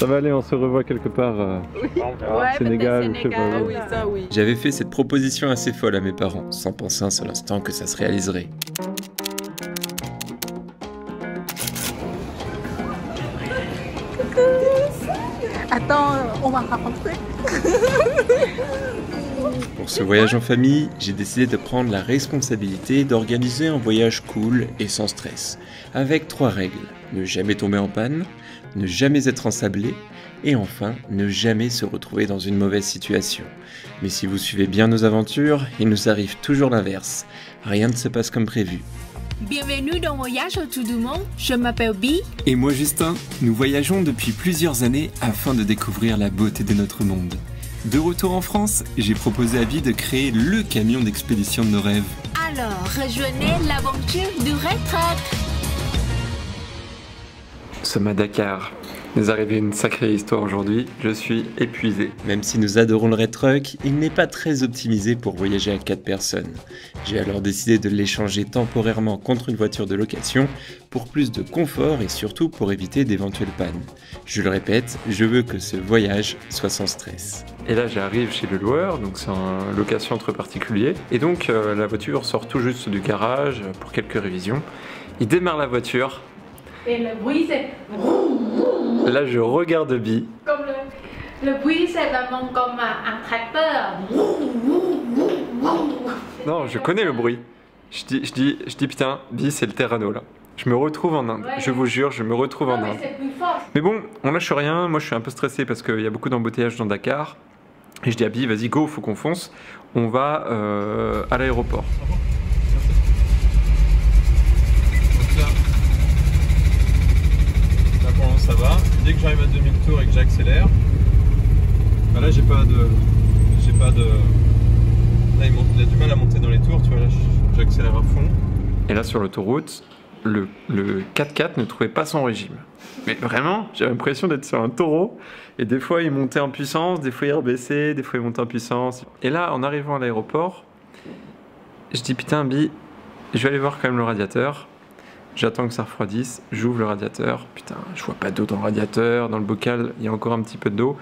Ça va aller, on se revoit quelque part Sénégal ou je sais pas où. Oui, ça oui. J'avais fait cette proposition assez folle à mes parents, sans penser un seul instant que ça se réaliserait. Attends, on va rentrer. Pour ce voyage en famille, j'ai décidé de prendre la responsabilité d'organiser un voyage cool et sans stress, avec 3 règles. Ne jamais tomber en panne, ne jamais être ensablé, et enfin, ne jamais se retrouver dans une mauvaise situation. Mais si vous suivez bien nos aventures, il nous arrive toujours l'inverse. Rien ne se passe comme prévu. Bienvenue dans Voyage autour du monde, je m'appelle Bi. Et moi Justin, nous voyageons depuis plusieurs années afin de découvrir la beauté de notre monde. De retour en France, j'ai proposé à Bi de créer le camion d'expédition de nos rêves. Alors, rejoignez l'aventure du Red Truck. Nous sommes à Dakar. Nous arrivons une sacrée histoire aujourd'hui, je suis épuisé. Même si nous adorons le Red Truck, il n'est pas très optimisé pour voyager à 4 personnes. J'ai alors décidé de l'échanger temporairement contre une voiture de location pour plus de confort et surtout pour éviter d'éventuelles pannes. Je le répète, je veux que ce voyage soit sans stress. Et là j'arrive chez le loueur, donc c'est une location entre particuliers. Et donc la voiture sort tout juste du garage pour quelques révisions. Il démarre la voiture. Et le bruit c'est... Là je regarde Bi. Comme le bruit c'est vraiment comme un tracteur. Non, je connais le bruit. Je dis putain, Bi c'est le Terrano là. Je me retrouve en Inde, je vous jure, je me retrouve en Inde. C'est plus fort. Mais bon, on lâche rien, moi je suis un peu stressé parce qu'il y a beaucoup d'embouteillages dans Dakar. Et je dis à Bi, vas-y go, faut qu'on fonce. On va à l'aéroport. Ça va. Dès que j'arrive à demi-tour et que j'accélère, bah là j'ai pas de. Là il a du mal à monter dans les tours, tu vois, là j'accélère à fond. Et là sur l'autoroute, le 4x4 ne trouvait pas son régime. Mais vraiment, j'ai l'impression d'être sur un taureau. Et des fois il montait en puissance, des fois il rebaissait, des fois il montait en puissance. Et là en arrivant à l'aéroport, je dis putain Bi, je vais aller voir quand même le radiateur. J'attends que ça refroidisse, j'ouvre le radiateur, putain, je vois pas d'eau dans le radiateur, dans le bocal, il y a encore un petit peu d'eau.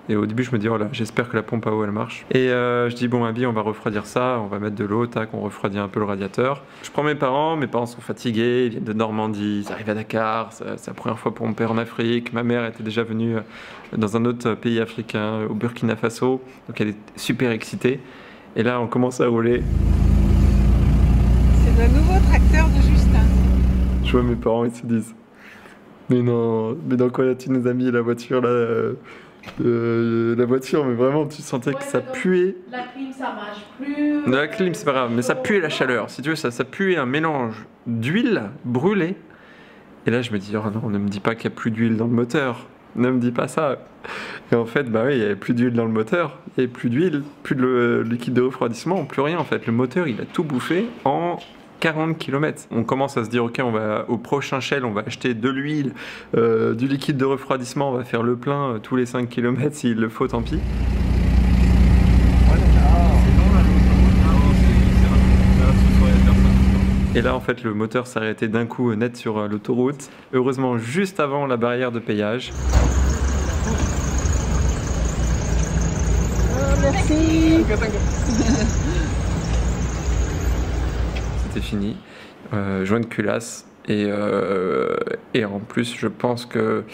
Et au début, je me dis, oh là, j'espère que la pompe à eau, elle marche. Et je dis, bon, Abby, on va refroidir ça, on va mettre de l'eau, tac, on refroidit un peu le radiateur. Je prends mes parents sont fatigués, ils viennent de Normandie, ils arrivent à Dakar, c'est la première fois pour mon père en Afrique. Ma mère était déjà venue dans un autre pays africain, au Burkina Faso, donc elle est super excitée. Et là, on commence à rouler. C'est le nouveau tracteur de Justin. Je vois mes parents, ils se disent mais dans quoi tu nous as mis la voiture là la voiture, mais vraiment tu sentais que ça puait. La clim ça marche plus. La clim c'est pas grave, mais ça puait la chaleur. Si tu veux, ça puait un mélange d'huile brûlée. Et là je me dis, oh non, ne me dis pas qu'il n'y a plus d'huile dans le moteur. Ne me dis pas ça. Et en fait, bah oui, il n'y avait plus d'huile dans le moteur, il n'y avait plus d'huile, plus de liquide de refroidissement, plus rien en fait. Le moteur il a tout bouffé en 40 km. On commence à se dire, ok, on va au prochain Shell, on va acheter de l'huile, du liquide de refroidissement, on va faire le plein tous les 5 km s'il le faut, tant pis. Et là, en fait, le moteur s'est arrêté d'un coup net sur l'autoroute. Heureusement, juste avant la barrière de péage. Merci. C'était fini, joint de culasse et en plus je pense que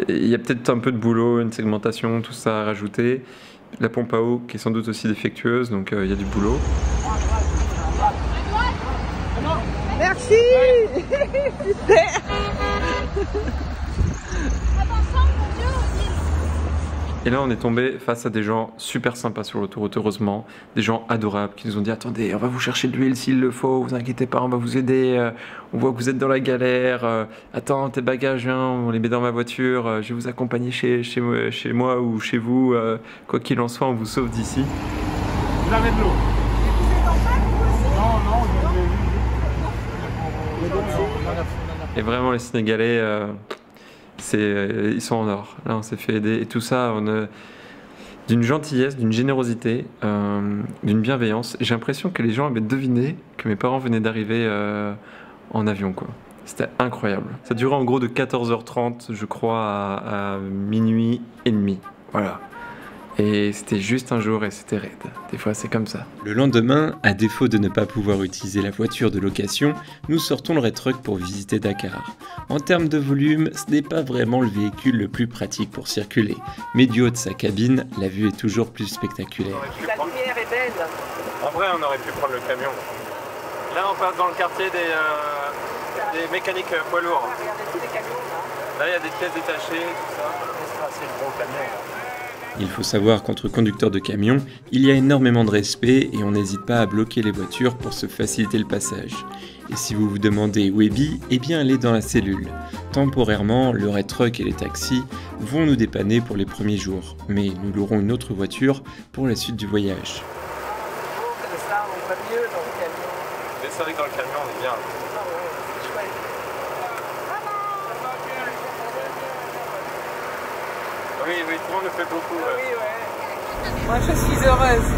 il y a peut-être un peu de boulot, une segmentation, tout ça à rajouter. La pompe à eau qui est sans doute aussi défectueuse, donc il y a du boulot. Merci. Super. Et là on est tombé face à des gens super sympas sur l'autoroute, heureusement, des gens adorables qui nous ont dit attendez, on va vous chercher de l'huile s'il le faut, vous inquiétez pas, on va vous aider, on voit que vous êtes dans la galère, attends tes bagages, viens, on les met dans ma voiture, je vais vous accompagner chez moi ou chez vous, quoi qu'il en soit, on vous sauve d'ici. Vous avez de l'eau? Et vraiment les Sénégalais, ils sont en or. Là on s'est fait aider et tout ça d'une gentillesse, d'une générosité, d'une bienveillance. J'ai l'impression que les gens avaient deviné que mes parents venaient d'arriver en avion quoi. C'était incroyable. Ça durait en gros de 14h30, je crois, à minuit et demi. Voilà. Et c'était juste un jour et c'était raide. Des fois, c'est comme ça. Le lendemain, à défaut de ne pas pouvoir utiliser la voiture de location, nous sortons le Red Truck pour visiter Dakar. En termes de volume, ce n'est pas vraiment le véhicule le plus pratique pour circuler, mais du haut de sa cabine, la vue est toujours plus spectaculaire. La lumière est belle. En vrai, on aurait pu prendre le camion. Là, on passe dans le quartier des mécaniques poids lourds. Là, il y a des pièces détachées, tout ça. C'est le gros camion. Il faut savoir qu'entre conducteurs de camions, il y a énormément de respect et on n'hésite pas à bloquer les voitures pour se faciliter le passage. Et si vous vous demandez où est Bee, eh bien elle est dans la cellule. Temporairement, le Red Truck et les taxis vont nous dépanner pour les premiers jours, mais nous louerons une autre voiture pour la suite du voyage. Mais c'est vrai que dans le camion, on est bien. Oui, tout le monde le fait beaucoup. Oui, ouais. Moi, je suis heureuse.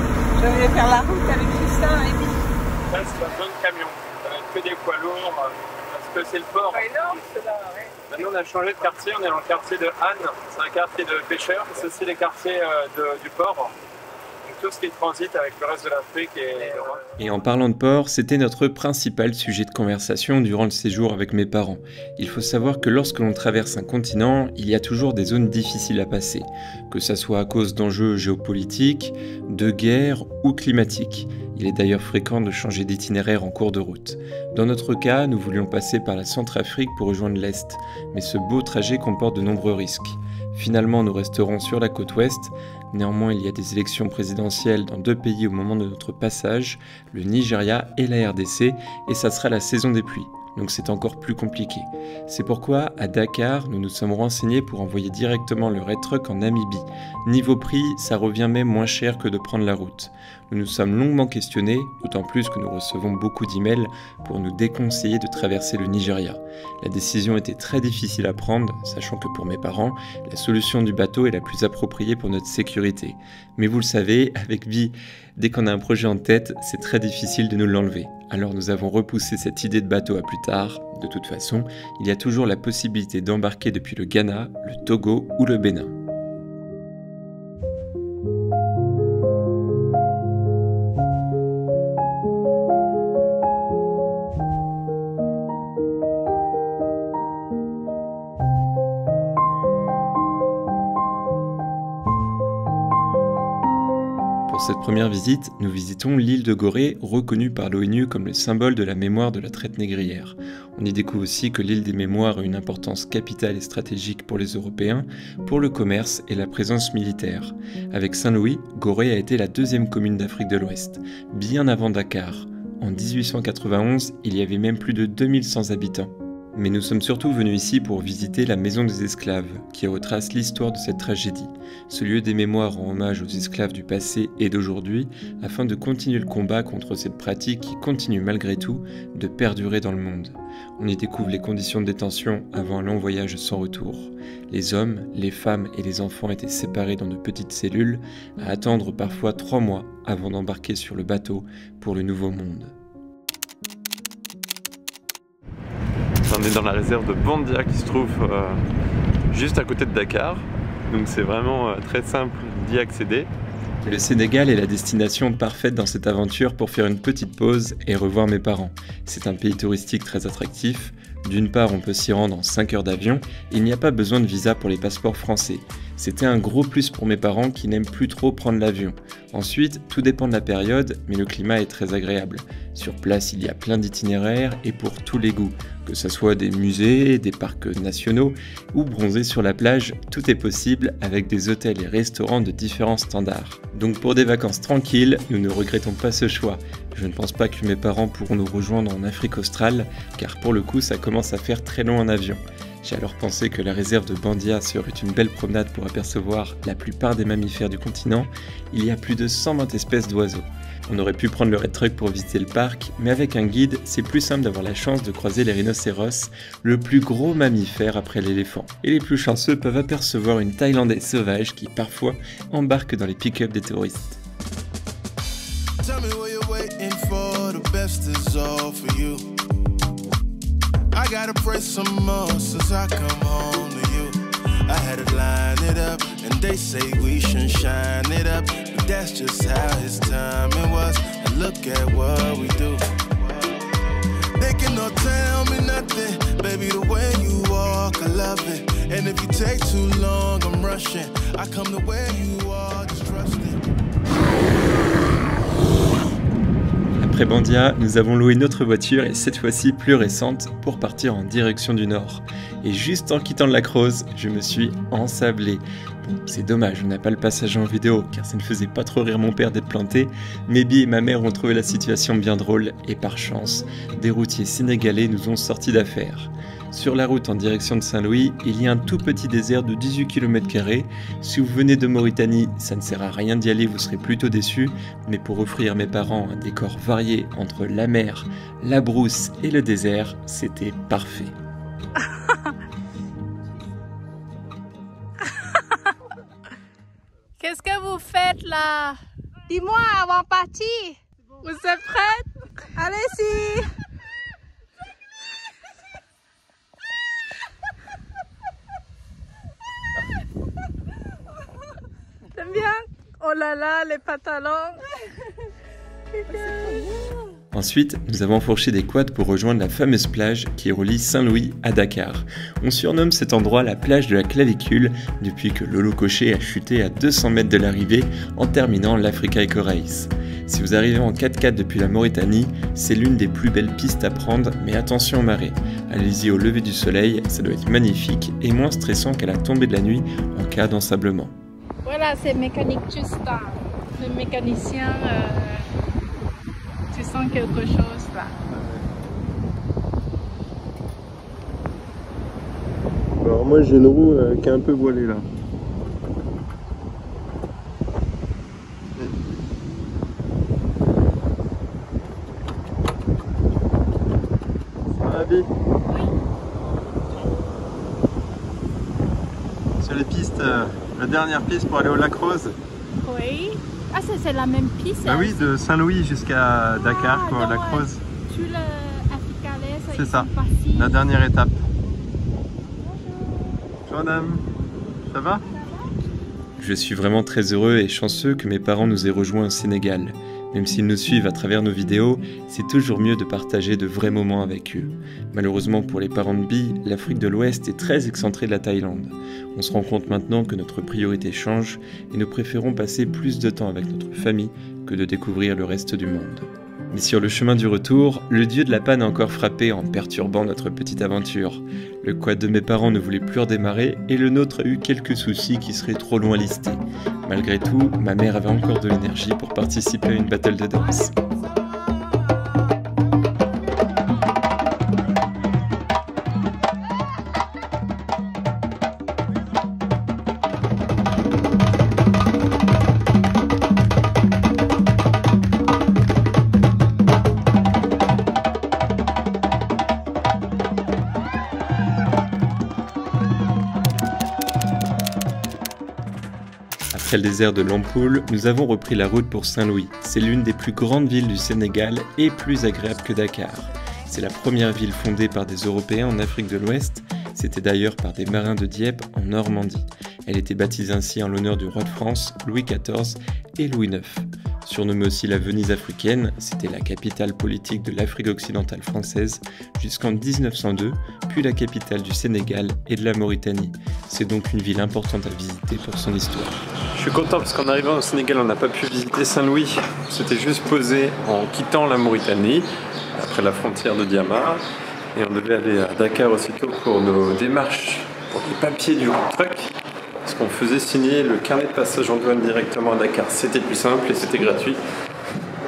Je vais faire la route avec Justin et Bee. Là, c'est pas besoin de camion. Ça va être que des poids lourds, parce que c'est le port. C'est énorme, cela, ouais. Maintenant, on a changé de quartier. On est dans le quartier de Anne. C'est un quartier de pêcheurs. C'est aussi les quartiers du port. Donc, tout ce qui transite avec le reste de l'Afrique et l'Europe. Et en parlant de port, c'était notre principal sujet de conversation durant le séjour avec mes parents. Il faut savoir que lorsque l'on traverse un continent, il y a toujours des zones difficiles à passer, que ça soit à cause d'enjeux géopolitiques, de guerres ou climatiques. Il est d'ailleurs fréquent de changer d'itinéraire en cours de route. Dans notre cas, nous voulions passer par la Centrafrique pour rejoindre l'Est, mais ce beau trajet comporte de nombreux risques. Finalement, nous resterons sur la côte ouest. Néanmoins, il y a des élections présidentielles dans 2 pays au moment de notre passage, le Nigeria et la RDC, et ça sera la saison des pluies. Donc c'est encore plus compliqué. C'est pourquoi, à Dakar, nous nous sommes renseignés pour envoyer directement le Red Truck en Namibie. Niveau prix, ça revient même moins cher que de prendre la route. Nous nous sommes longuement questionnés, d'autant plus que nous recevons beaucoup d'emails pour nous déconseiller de traverser le Nigeria. La décision était très difficile à prendre, sachant que pour mes parents, la solution du bateau est la plus appropriée pour notre sécurité. Mais vous le savez, avec Bee, dès qu'on a un projet en tête, c'est très difficile de nous l'enlever. Alors nous avons repoussé cette idée de bateau à plus tard. De toute façon, il y a toujours la possibilité d'embarquer depuis le Ghana, le Togo ou le Bénin. Pour cette première visite, nous visitons l'île de Gorée, reconnue par l'ONU comme le symbole de la mémoire de la traite négrière. On y découvre aussi que l'île des Mémoires a une importance capitale et stratégique pour les Européens, pour le commerce et la présence militaire. Avec Saint-Louis, Gorée a été la 2e commune d'Afrique de l'Ouest, bien avant Dakar. En 1891, il y avait même plus de 2100 habitants. Mais nous sommes surtout venus ici pour visiter la Maison des Esclaves, qui retrace l'histoire de cette tragédie. Ce lieu des mémoires rend hommage aux esclaves du passé et d'aujourd'hui, afin de continuer le combat contre cette pratique qui continue malgré tout de perdurer dans le monde. On y découvre les conditions de détention avant un long voyage sans retour. Les hommes, les femmes et les enfants étaient séparés dans de petites cellules, à attendre parfois 3 mois avant d'embarquer sur le bateau pour le nouveau monde. On est dans la réserve de Bandia qui se trouve juste à côté de Dakar. Donc c'est vraiment très simple d'y accéder. Le Sénégal est la destination parfaite dans cette aventure pour faire une petite pause et revoir mes parents. C'est un pays touristique très attractif. D'une part, on peut s'y rendre en 5 heures d'avion et il n'y a pas besoin de visa pour les passeports français. C'était un gros plus pour mes parents qui n'aiment plus trop prendre l'avion. Ensuite, tout dépend de la période, mais le climat est très agréable. Sur place, il y a plein d'itinéraires et pour tous les goûts. Que ce soit des musées, des parcs nationaux ou bronzer sur la plage, tout est possible avec des hôtels et restaurants de différents standards. Donc pour des vacances tranquilles, nous ne regrettons pas ce choix. Je ne pense pas que mes parents pourront nous rejoindre en Afrique australe, car pour le coup ça commence à faire très long en avion. J'ai alors pensé que la réserve de Bandia serait une belle promenade pour apercevoir la plupart des mammifères du continent. Il y a plus de 120 espèces d'oiseaux. On aurait pu prendre le Red Truck pour visiter le parc, mais avec un guide, c'est plus simple d'avoir la chance de croiser les rhinocéros, le plus gros mammifère après l'éléphant. Et les plus chanceux peuvent apercevoir une Thaïlandaise sauvage qui parfois embarque dans les pick-up des touristes. I gotta pray some more since I come home to you. I had to line it up, and they say we shouldn't shine it up, but that's just how his timing was. And look at what we do. They cannot tell me nothing, baby, the way you walk, I love it. And if you take too long, I'm rushing. I come the way you are, just trust it. Après Bandia, nous avons loué notre voiture et cette fois-ci plus récente pour partir en direction du nord. Et juste en quittant le Lac-Rose, je me suis ensablé. Bon, c'est dommage, on n'a pas le passage en vidéo car ça ne faisait pas trop rire mon père d'être planté. Maybe et ma mère ont trouvé la situation bien drôle et par chance, des routiers sénégalais nous ont sortis d'affaire. Sur la route en direction de Saint-Louis, il y a un tout petit désert de 18 km². Si vous venez de Mauritanie, ça ne sert à rien d'y aller, vous serez plutôt déçus. Mais pour offrir mes parents un décor varié entre la mer, la brousse et le désert, c'était parfait. Qu'est-ce que vous faites là? Dis-moi avant de partir. Vous êtes prête? Allez-y. T'aimes bien? Oh là là, les pantalons. Ensuite, nous avons enfourché des quads pour rejoindre la fameuse plage qui relie Saint-Louis à Dakar. On surnomme cet endroit la plage de la clavicule depuis que Lolo Cochet a chuté à 200 mètres de l'arrivée en terminant l'Africa Eco Race. Si vous arrivez en 4x4 depuis la Mauritanie, c'est l'une des plus belles pistes à prendre, mais attention aux marées. Allez-y au lever du soleil, ça doit être magnifique et moins stressant qu'à la tombée de la nuit en cas d'ensablement. Voilà, c'est mécanique Justin. Le mécanicien, tu sens quelque chose là. Alors moi j'ai une roue qui est un peu voilée là. Ça va, Abby? Oui. Sur les pistes, la dernière piste pour aller au Lac-Rose. Oui. Ah, c'est la même piste? Ah oui, de Saint-Louis jusqu'à Dakar, quoi, Lac-Rose. Sur l'Africa Race, C'est ça, la dernière étape. Bonjour madame, ça va? Je suis vraiment très heureux et chanceux que mes parents nous aient rejoints au Sénégal. Même s'ils nous suivent à travers nos vidéos, c'est toujours mieux de partager de vrais moments avec eux. Malheureusement pour les parents de Bi, l'Afrique de l'Ouest est très excentrée de la Thaïlande. On se rend compte maintenant que notre priorité change et nous préférons passer plus de temps avec notre famille que de découvrir le reste du monde. Mais sur le chemin du retour, le dieu de la panne a encore frappé en perturbant notre petite aventure. Le quad de mes parents ne voulait plus redémarrer et le nôtre a eu quelques soucis qui seraient trop loin listés. Malgré tout, ma mère avait encore de l'énergie pour participer à une battle de danse. Après le désert de Lampoule, nous avons repris la route pour Saint-Louis. C'est l'une des plus grandes villes du Sénégal et plus agréable que Dakar. C'est la première ville fondée par des Européens en Afrique de l'Ouest. C'était d'ailleurs par des marins de Dieppe en Normandie. Elle était baptisée ainsi en l'honneur du roi de France, Louis XIV et Louis IX. Surnommée aussi la Venise africaine, c'était la capitale politique de l'Afrique occidentale française jusqu'en 1902, puis la capitale du Sénégal et de la Mauritanie. C'est donc une ville importante à visiter pour son histoire. Je suis content parce qu'en arrivant au Sénégal, on n'a pas pu visiter Saint-Louis. On s'était juste posé en quittant la Mauritanie, après la frontière de Diama. Et on devait aller à Dakar aussitôt pour nos démarches, pour les papiers du truck. Parce qu'on faisait signer le carnet de passage en douane directement à Dakar. C'était plus simple et c'était gratuit.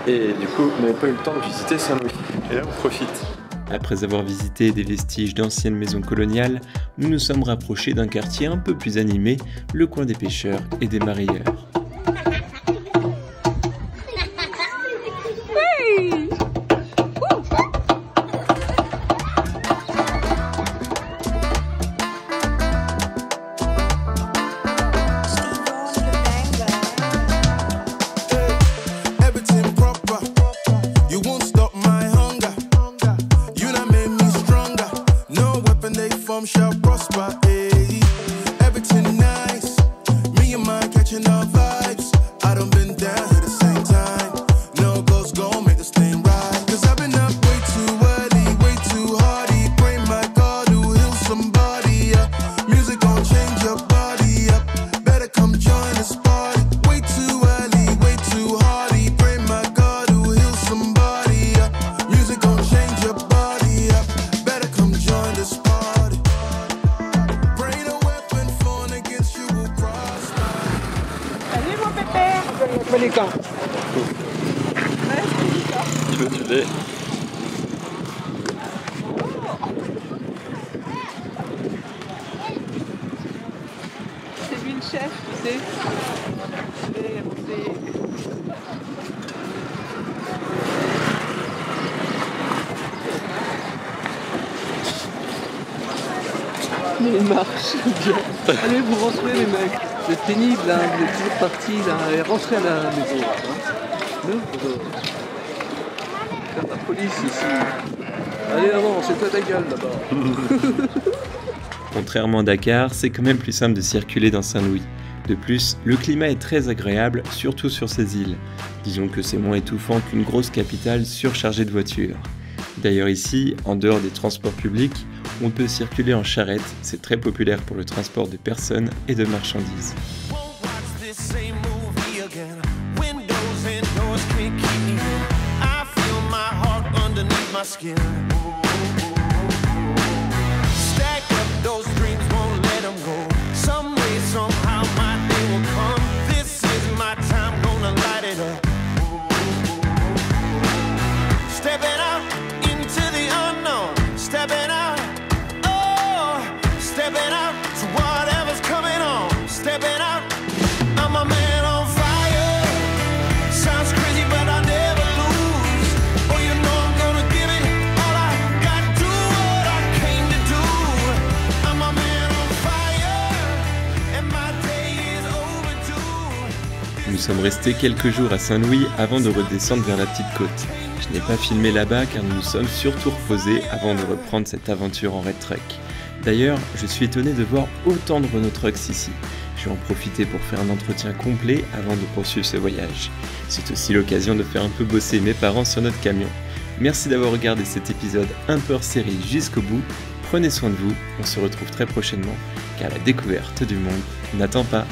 Et du coup, on n'avait pas eu le temps de visiter Saint-Louis. Et là, on profite. Après avoir visité des vestiges d'anciennes maisons coloniales, nous nous sommes rapprochés d'un quartier un peu plus animé, le coin des pêcheurs et des marailleurs. No platform shall prosper. Ayy. Everything nice, me and mine catching our vibes. I done been down here the same time. No ghosts gon' make this thing right. Cause I've been up way too early, way too hardy. Pray my God who heals somebody up. Music gon' change your body up. Better come join this party. Way too early, way too hardy. Pray my God who heals somebody up. Music gon' change your body up. Better come join this party. Pray the weapon formed against you will prosper. Salut mon pépère. Tu veux, tu l'es. C'est lui le chef, tu sais. Il marche bien. Allez, vous rentrez les mecs. C'est pénible, hein. Vous êtes toujours partis là. Allez, rentrez à la maison. Hein. Nous, faire la police ici. Allez, avance, c'est toi ta gueule là-bas. Contrairement à Dakar, c'est quand même plus simple de circuler dans Saint-Louis. De plus, le climat est très agréable, surtout sur ces îles. Disons que c'est moins étouffant qu'une grosse capitale surchargée de voitures. D'ailleurs ici, en dehors des transports publics, on peut circuler en charrette, c'est très populaire pour le transport de personnes et de marchandises. Nous sommes restés quelques jours à Saint-Louis avant de redescendre vers la petite côte. Je n'ai pas filmé là-bas car nous nous sommes surtout reposés avant de reprendre cette aventure en Red Truck. D'ailleurs, je suis étonné de voir autant de Renault Trucks ici. Je vais en profiter pour faire un entretien complet avant de poursuivre ce voyage. C'est aussi l'occasion de faire un peu bosser mes parents sur notre camion. Merci d'avoir regardé cet épisode un peu hors série jusqu'au bout. Prenez soin de vous, on se retrouve très prochainement car la découverte du monde n'attend pas.